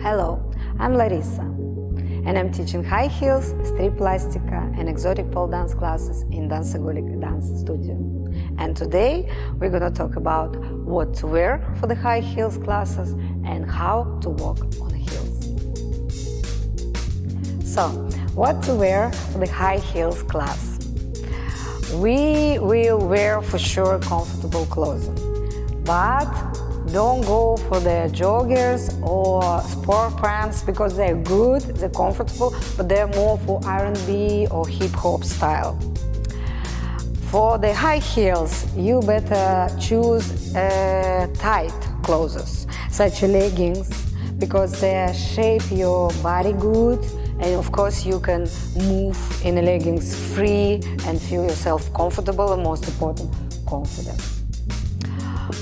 Hello, I'm Larissa, and I'm teaching high heels, strip plastica, and exotic pole dance classes in Dansagolic Dance Studio. And today we're going to talk about what to wear for the high heels classes and how to walk on heels. So, what to wear for the high heels class? We will wear for sure comfortable clothing, but don't go for the joggers or sport pants because they're good, they're comfortable, but they're more for R&B or hip-hop style. For the high heels, you better choose tight clothes, such as leggings, because they shape your body good, and of course you can move in the leggings free and feel yourself comfortable, and most important, confident.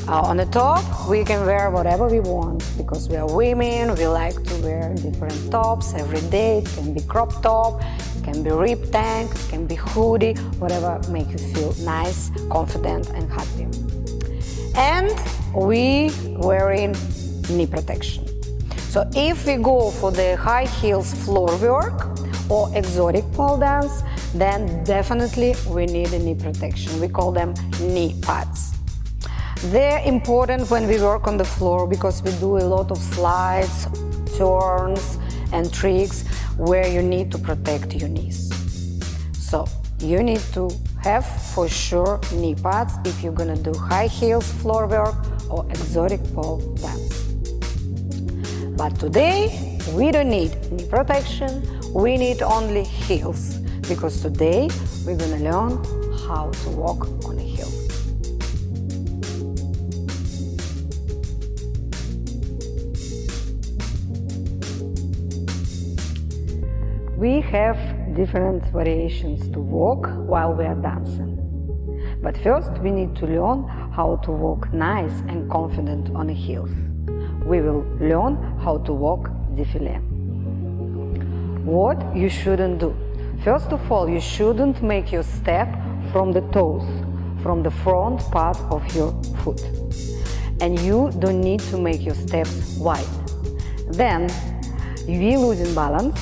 On the top, we can wear whatever we want because we are women, we like to wear different tops every day. It can be crop top, it can be rib tank, it can be hoodie, whatever makes you feel nice, confident and happy. And we wearing knee protection. So if we go for the high heels floor work or exotic pole dance, then definitely we need a knee protection. We call them knee pads. They're important when we work on the floor because we do a lot of slides, turns and tricks where you need to protect your knees. So you need to have for sure knee pads if you're gonna do high heels floor work or exotic pole dance. But today we don't need knee protection, we need only heels because today we're gonna learn how to walk on a heel. We have different variations to walk while we are dancing. But first we need to learn how to walk nice and confident on the heels. We will learn how to walk Defile. What you shouldn't do? First of all, you shouldn't make your step from the toes, from the front part of your foot. And you don't need to make your steps wide. Then we losing balance,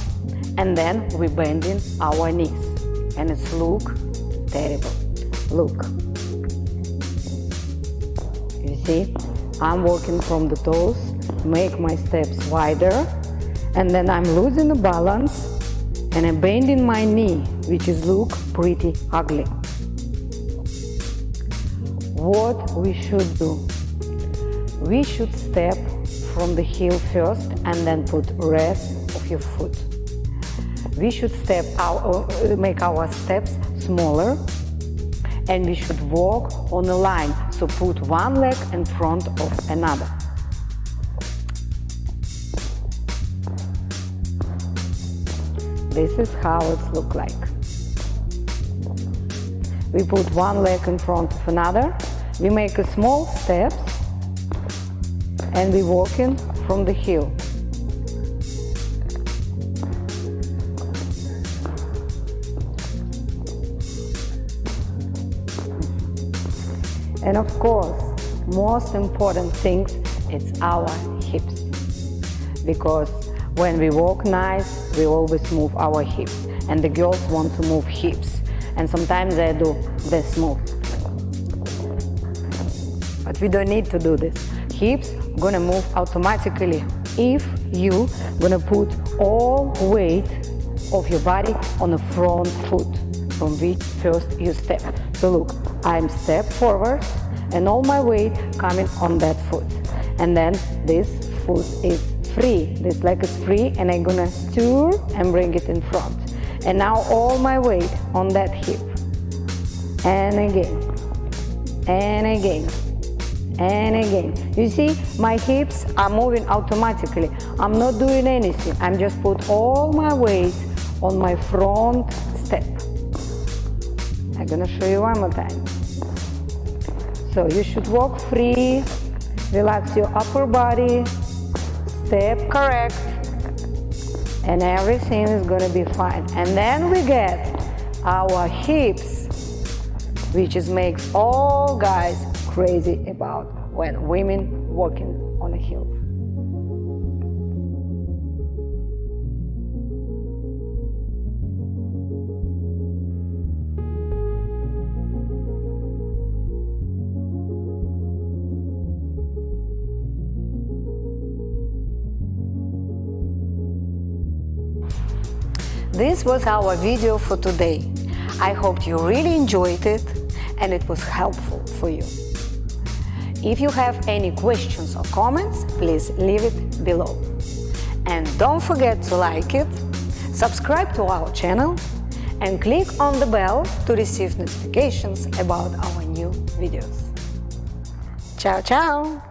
and then we bending our knees, and it's look terrible. Look, you see, I'm walking from the toes, make my steps wider, and then I'm losing the balance, and I'm bending my knee, which is look pretty ugly. What we should do? We should step from the heel first, and then put rest of your foot. We should make our steps smaller, and we should walk on a line, so put one leg in front of another. This is how it looks like. We put one leg in front of another, we make a small steps, and we walking from the heel. And of course, most important things, it's our hips. Because when we walk nice, we always move our hips. And the girls want to move hips. And sometimes they do this move. But we don't need to do this. Hips gonna move automatically if you gonna put all weight of your body on the front foot, from which first you step. So look, I'm step forward and all my weight coming on that foot. And then this foot is free, this leg is free, and I'm gonna stir and bring it in front. And now all my weight on that hip. And again, and again, and again. You see, my hips are moving automatically. I'm not doing anything, I'm just put all my weight on my front step. I'm gonna show you one more time. So you should walk free, relax your upper body, step correct, and everything is gonna be fine. And then we get our hips, which makes all guys crazy about when women walking on a heel. This was our video for today. I hope you really enjoyed it and it was helpful for you. If you have any questions or comments, please leave it below. And don't forget to like it, subscribe to our channel, and click on the bell to receive notifications about our new videos. Ciao, ciao!